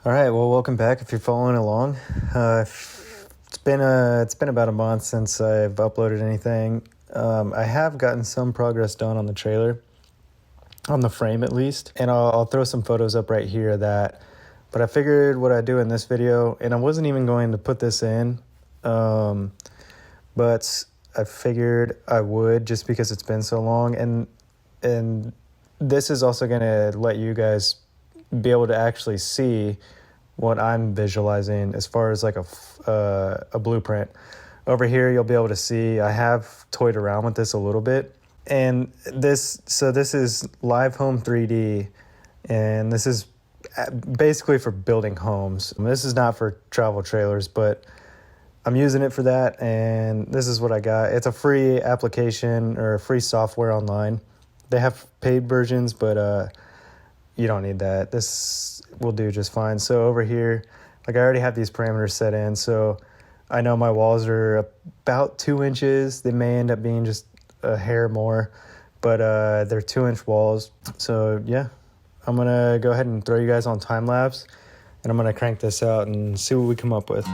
All right, well, welcome back if you're following along. It's been about a month since I've uploaded anything. I have gotten some progress done on the trailer, on the frame at least, and I'll throw some photos up right here of that. But I figured what I'd do in this video, and I wasn't even going to put this in, but I figured I would just because it's been so long, and this is also going to let you guys be able to actually see what I'm visualizing as far as like a blueprint. Over here, you'll be able to see I have toyed around with this a little bit. And this is Live Home 3D, and this is basically for building homes. This is not for travel trailers, but I'm using it for that, and this is what I got. It's a free application or a free software online. They have paid versions, but you don't need that. This will do just fine. So over here, like I already have these parameters set in, so I know my walls are about 2 inches. They may end up being just a hair more, but they're 2-inch walls. So yeah, I'm gonna go ahead and throw you guys on time lapse, and I'm gonna crank this out and see what we come up with.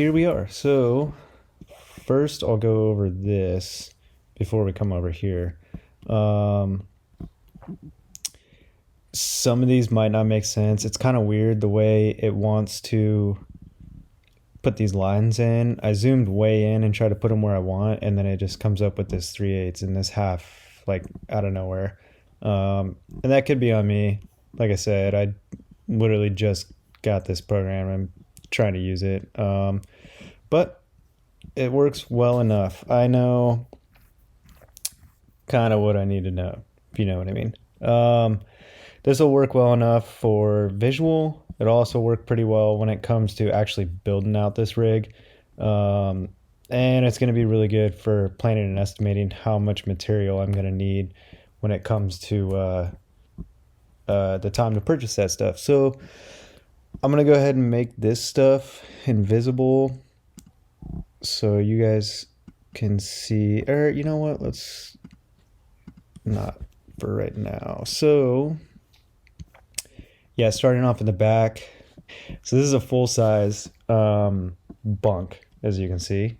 Here we are. So first I'll go over this before we come over here. some of these might not make sense. It's kind of weird the way it wants to put these lines in. I zoomed way in and tried to put them where I want, and then it just comes up with this 3/8 and this half, like, out of nowhere. And that could be on me. Like I said, I literally just got this program. I'm trying to use it. But it works well enough. I know kind of what I need to know, if you know what I mean. This will work well enough for visual. It'll also work pretty well when it comes to actually building out this rig. And it's going to be really good for planning and estimating how much material I'm going to need when it comes to the time to purchase that stuff. So I'm going to go ahead and make this stuff invisible so you guys can see. Or you know what? Let's not for right now. So yeah, starting off in the back. So this is a full-size bunk, as you can see.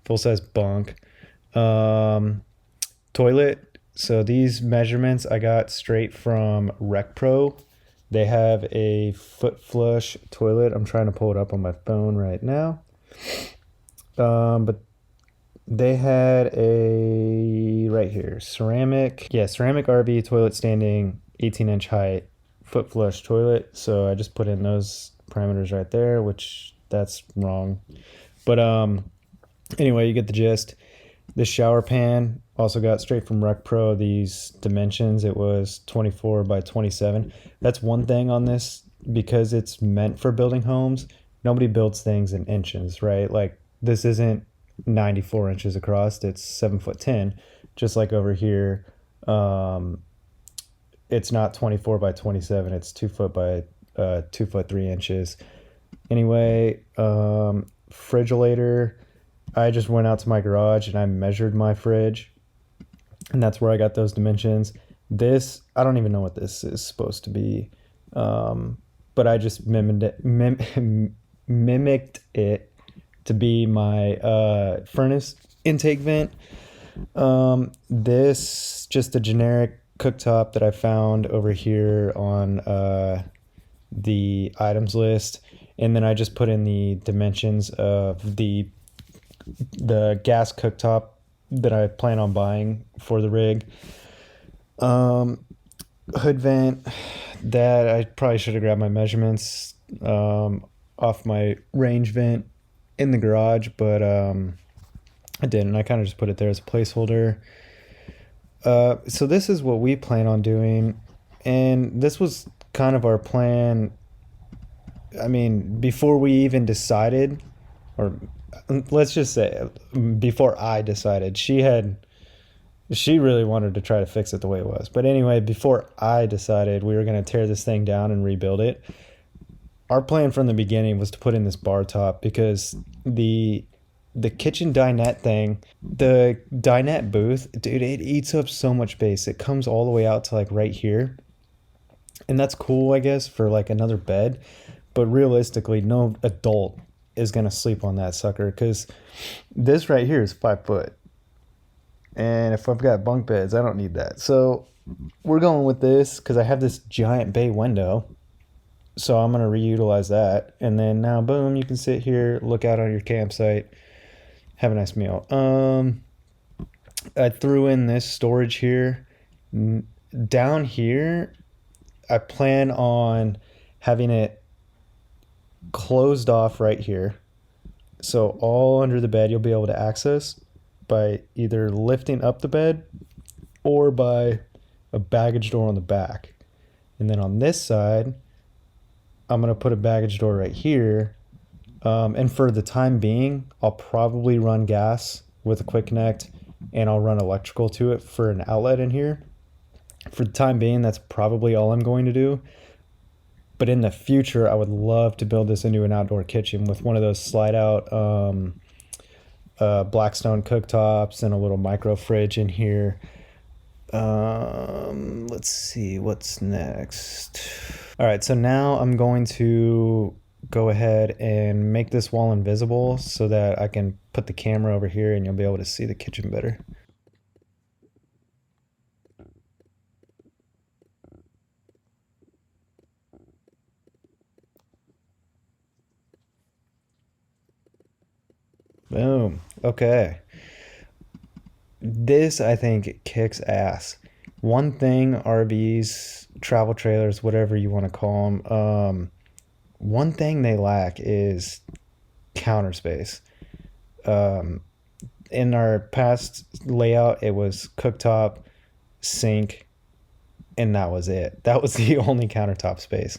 Full-size bunk. Toilet. So these measurements I got straight from RecPro. They have a foot flush toilet. I'm trying to pull it up on my phone right now. But they had a, right here, ceramic RV toilet standing, 18-inch height, foot flush toilet. So I just put in those parameters right there, which that's wrong. But anyway, you get the gist. This shower pan also got straight from RecPro these dimensions. It was 24 by 27. That's one thing on this, because it's meant for building homes. Nobody builds things in inches, right? Like, this isn't 94 inches across, it's 7'10", just like over here. It's not 24 by 27, it's 2 foot by 2 foot 3 inches. Anyway, Frigolator, I just went out to my garage and I measured my fridge, and that's where I got those dimensions. This, I don't even know what this is supposed to be, but I just mimicked it to be my furnace intake vent. This, just a generic cooktop that I found over here on the items list, and then I just put in the dimensions of the gas cooktop that I plan on buying for the rig. Hood vent, that I probably should have grabbed my measurements off my range vent in the garage, but I didn't. I kind of just put it there as a placeholder. So this is what we plan on doing, and this was kind of our plan. I mean, before we even decided, or let's just say before I decided, she really wanted to try to fix it the way it was. But anyway, before I decided we were going to tear this thing down and rebuild it, our plan from the beginning was to put in this bar top, because the kitchen dinette thing, the dinette booth, dude, it eats up so much space. It comes all the way out to like right here. And that's cool, I guess, for like another bed. But realistically, no adult is going to sleep on that sucker, because this right here is 5 foot. And if I've got bunk beds, I don't need that. So we're going with this because I have this giant bay window. So I'm going to reutilize that. And then now, boom, you can sit here, look out on your campsite, have a nice meal. I threw in this storage here. Down here, I plan on having it closed off right here. So all under the bed you'll be able to access by either lifting up the bed or by a baggage door on the back. And then on this side, I'm going to put a baggage door right here. And for the time being, I'll probably run gas with a quick connect, and I'll run electrical to it for an outlet in here. For the time being, that's probably all I'm going to do. But in the future, I would love to build this into an outdoor kitchen with one of those slide out Blackstone cooktops and a little micro fridge in here. Let's see what's next. All right, so now I'm going to go ahead and make this wall invisible so that I can put the camera over here and you'll be able to see the kitchen better. Boom. Okay. This, I think, kicks ass. One thing RVs, travel trailers, whatever you want to call them, one thing they lack is counter space. Um, in our past layout, it was cooktop, sink, and that was it. That was the only countertop space.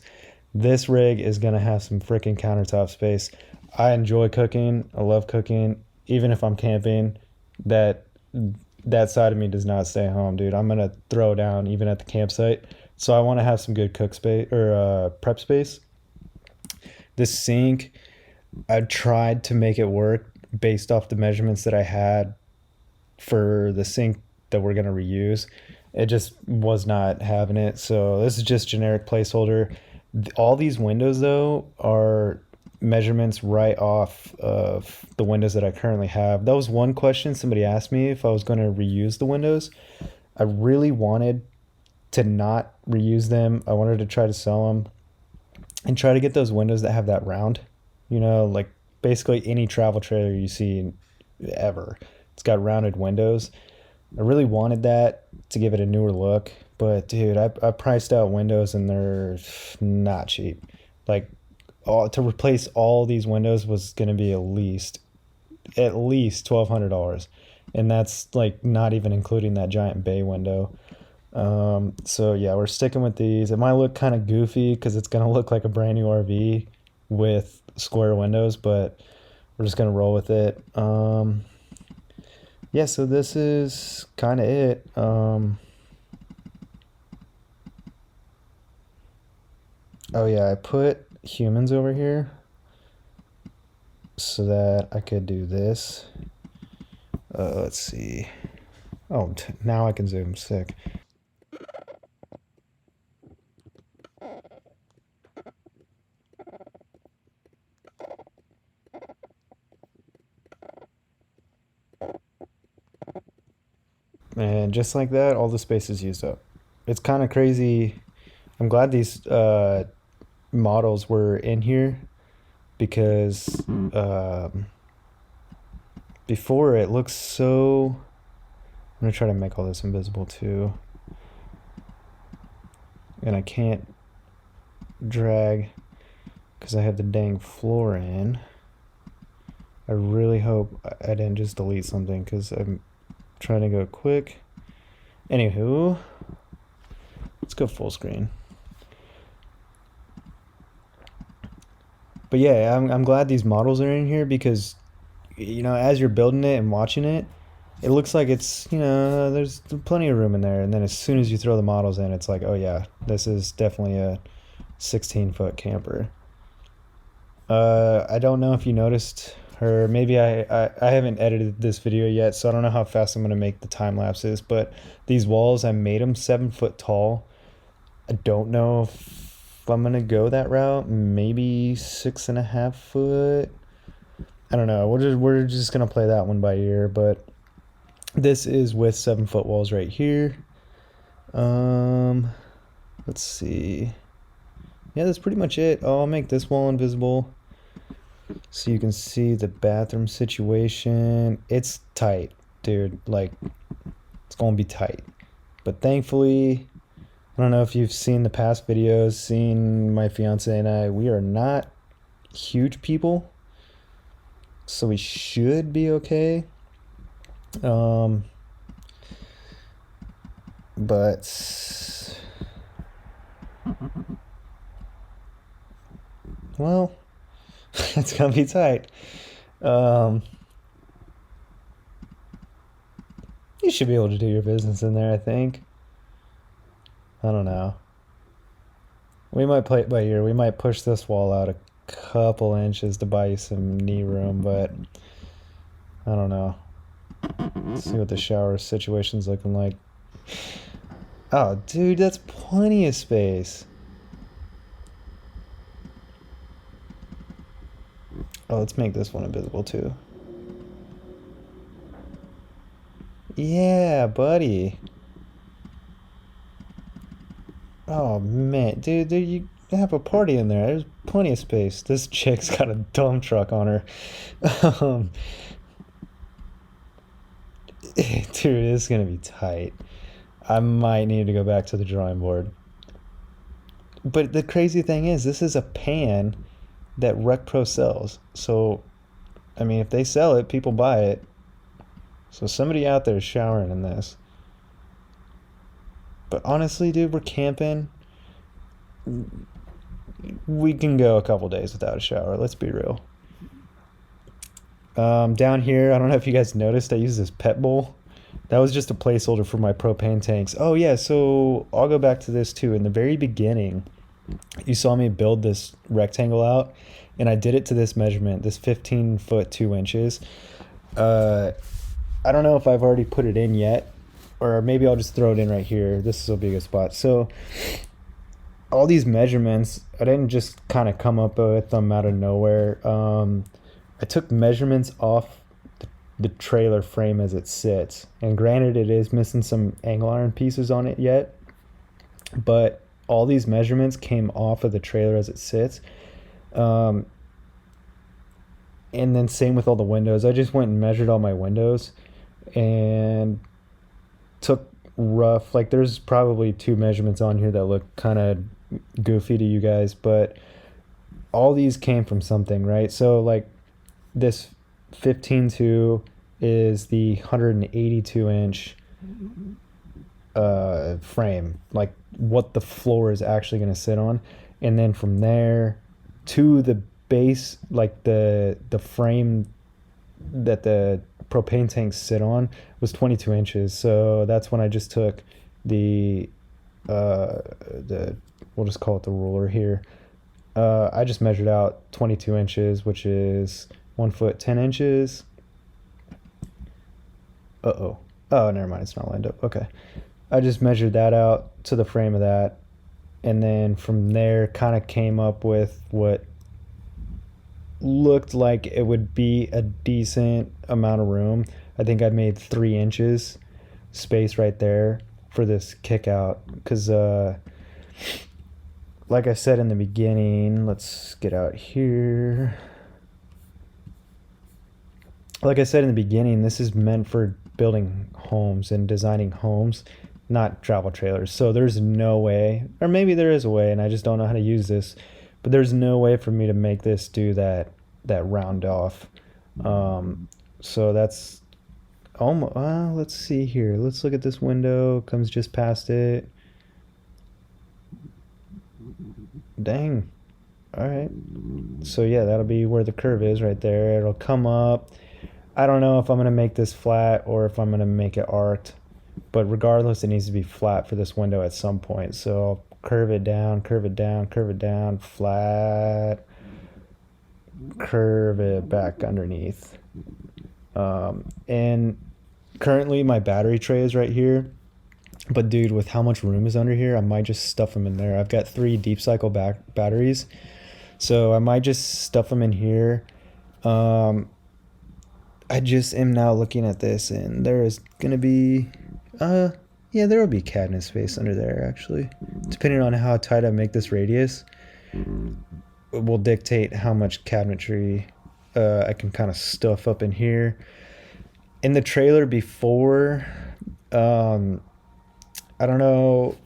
This rig is going to have some freaking countertop space. I enjoy cooking. I love cooking. Even if I'm camping, that that side of me does not stay home, dude. I'm going to throw down even at the campsite. So I want to have some good cook space or prep space. This sink, I tried to make it work based off the measurements that I had for the sink that we're going to reuse. It just was not having it. So this is just generic placeholder. All these windows though are measurements right off of the windows that I currently have. That was one question somebody asked me if I was going to reuse the windows. I really wanted to not reuse them. I wanted to try to sell them and try to get those windows that have that round, like basically any travel trailer you see ever. It's got rounded windows. I really wanted that to give it a newer look, but dude, I priced out windows and they're not cheap. Like, to replace all these windows was going to be at least $1,200, and that's like not even including that giant bay window. So yeah, we're sticking with these. It might look kind of goofy because it's going to look like a brand new RV with square windows, but we're just going to roll with it. Yeah, so this is kind of it. Oh yeah, I put humans over here so that I could do this. Let's see. Oh, now I can zoom. Sick. And just like that, all the space is used up. It's kind of crazy. I'm glad these models were in here because before it looks so. I'm gonna try to make all this invisible too, and I can't drag because I have the dang floor in. I really hope I didn't just delete something because I'm trying to go quick. Anywho, let's go full screen. But yeah, I'm glad these models are in here because, as you're building it and watching it, it looks like it's, there's plenty of room in there. And then as soon as you throw the models in, it's like, oh yeah, this is definitely a 16-foot camper. I don't know if you noticed, or maybe I haven't edited this video yet, so I don't know how fast I'm going to make the time lapses, but these walls, I made them 7 foot tall. I don't know if I'm going to go that route. Maybe 6.5 foot. I don't know. We're just going to play that one by ear, but this is with 7 foot walls right here. Let's see. Yeah, that's pretty much it. I'll make this wall invisible so you can see the bathroom situation. It's tight, dude. Like, it's gonna be tight. But thankfully, I don't know if you've seen the past videos, seen my fiance and I, we are not huge people, so we should be okay. But well, it's gonna be tight. You should be able to do your business in there, I think. I don't know. We might play it by ear. We might push this wall out a couple inches to buy you some knee room, but I don't know. Let's see what the shower situation's looking like. Oh, dude, that's plenty of space. Oh, let's make this one invisible too. Yeah, buddy. Oh man, dude, you have a party in there. There's plenty of space. This chick's got a dump truck on her. um, Dude, this is gonna be tight. I might need to go back to the drawing board. But the crazy thing is, this is a pan that RecPro sells. So, I mean, if they sell it, people buy it. So somebody out there is showering in this. But honestly, dude, we're camping. We can go a couple days without a shower. Let's be real. Down here, I don't know if you guys noticed, I use this pet bowl. That was just a placeholder for my propane tanks. Oh yeah, so I'll go back to this too. In the very beginning, you saw me build this rectangle out, and I did it to this measurement, this 15 foot 2 inches. I don't know if I've already put it in yet, or maybe I'll just throw it in right here. This will be a good spot. So all these measurements, I didn't just kind of come up with them out of nowhere. I took measurements off the trailer frame as it sits, and granted, it is missing some angle iron pieces on it yet, but all these measurements came off of the trailer as it sits. And then same with all the windows. I just went and measured all my windows and took rough, like there's probably 2 measurements on here that look kind of goofy to you guys, but all these came from something, right? So like this 15.2 is the 182 inch frame, like what the floor is actually going to sit on, and then from there to the base, like the frame that the propane tanks sit on was 22 inches. So that's when I just took the we'll just call it the ruler here. I just measured out 22 inches, which is 1 foot 10 inches. Oh, never mind, it's not lined up. Okay, I just measured that out to the frame of that, and then from there kind of came up with what looked like it would be a decent amount of room. I think I made 3 inches space right there for this kick out, because like I said in the beginning, let's get out here. Like I said in the beginning, this is meant for building homes and designing homes, not travel trailers. So there's no way, or maybe there is a way and I just don't know how to use this, but there's no way for me to make this do that round off. So that's almost, let's see here. Let's look at this window, comes just past it. Dang. All right. So yeah, that'll be where the curve is right there. It'll come up. I don't know if I'm going to make this flat or if I'm going to make it arced, but regardless, it needs to be flat for this window at some point. So I'll curve it down, curve it down, curve it down, flat, curve it back underneath. And currently my battery tray is right here, but dude, with how much room is under here, I might just stuff them in there. I've got 3 deep cycle batteries, so I might just stuff them in here. I just am now looking at this, and there is gonna be yeah, there will be cabinet space under there, actually, depending on how tight I make this radius. It will dictate how much cabinetry I can kind of stuff up in here. In the trailer before, I don't know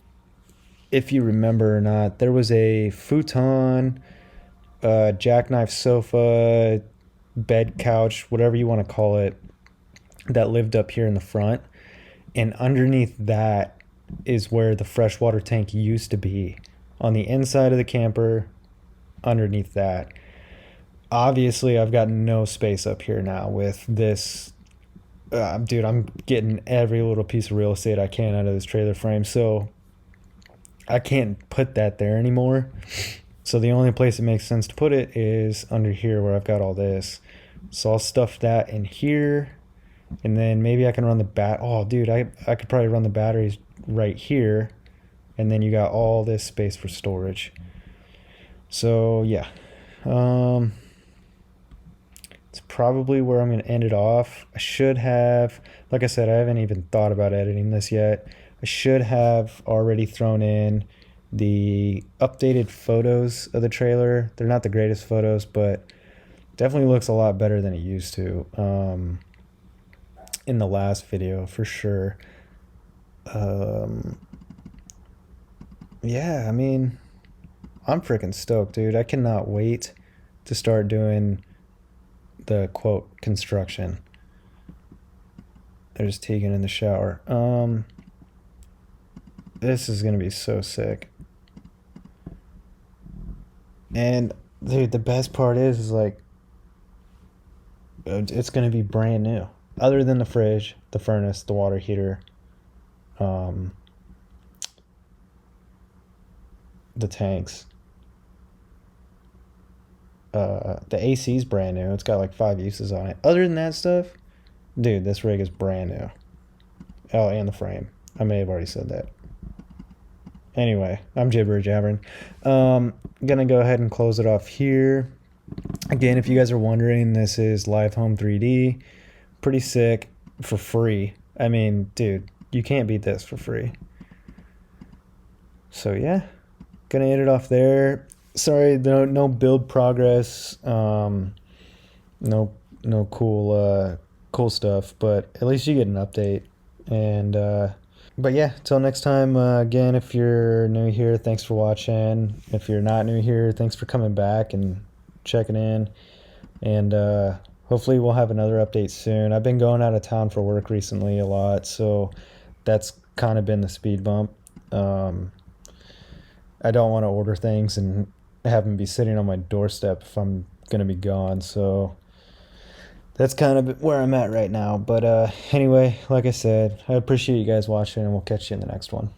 if you remember or not, there was a futon, jackknife sofa, bed couch, whatever you want to call it, that lived up here in the front. And underneath that is where the freshwater tank used to be, on the inside of the camper, underneath that. Obviously, I've got no space up here now with this. Dude, I'm getting every little piece of real estate I can out of this trailer frame, so I can't put that there anymore. So the only place it makes sense to put it is under here where I've got all this. So I'll stuff that in here, and then maybe I can run the oh dude, I could probably run the batteries right here, and then you got all this space for storage. So yeah, it's probably where I'm going to end it off. I should have, like I said, I haven't even thought about editing this yet. I should have already thrown in the updated photos of the trailer. They're not the greatest photos, but definitely looks a lot better than it used to. in the last video for sure. Yeah, I mean, I'm freaking stoked, dude. I cannot wait to start doing the quote construction. There's Tegan in the shower. This is gonna be so sick. And dude, the best part is like it's gonna be brand new. Other than the fridge, the furnace, the water heater, um, the tanks. The AC's brand new. It's got like 5 uses on it. Other than that stuff, dude, this rig is brand new. Oh, and the frame. I may have already said that. Anyway, I'm jibber jabbering. Gonna go ahead and close it off here. Again, if you guys are wondering, this is Live Home 3D. Pretty sick for free. I mean, dude, you can't beat this for free. So yeah, gonna end it off there. Sorry, no build progress. No cool stuff, but at least you get an update. And but yeah, till next time. Again, if you're new here, thanks for watching. If you're not new here, thanks for coming back and checking in. And hopefully we'll have another update soon. I've been going out of town for work recently a lot, so that's kind of been the speed bump. I don't want to order things and have them be sitting on my doorstep if I'm going to be gone. So that's kind of where I'm at right now. But anyway, like I said, I appreciate you guys watching, and we'll catch you in the next one.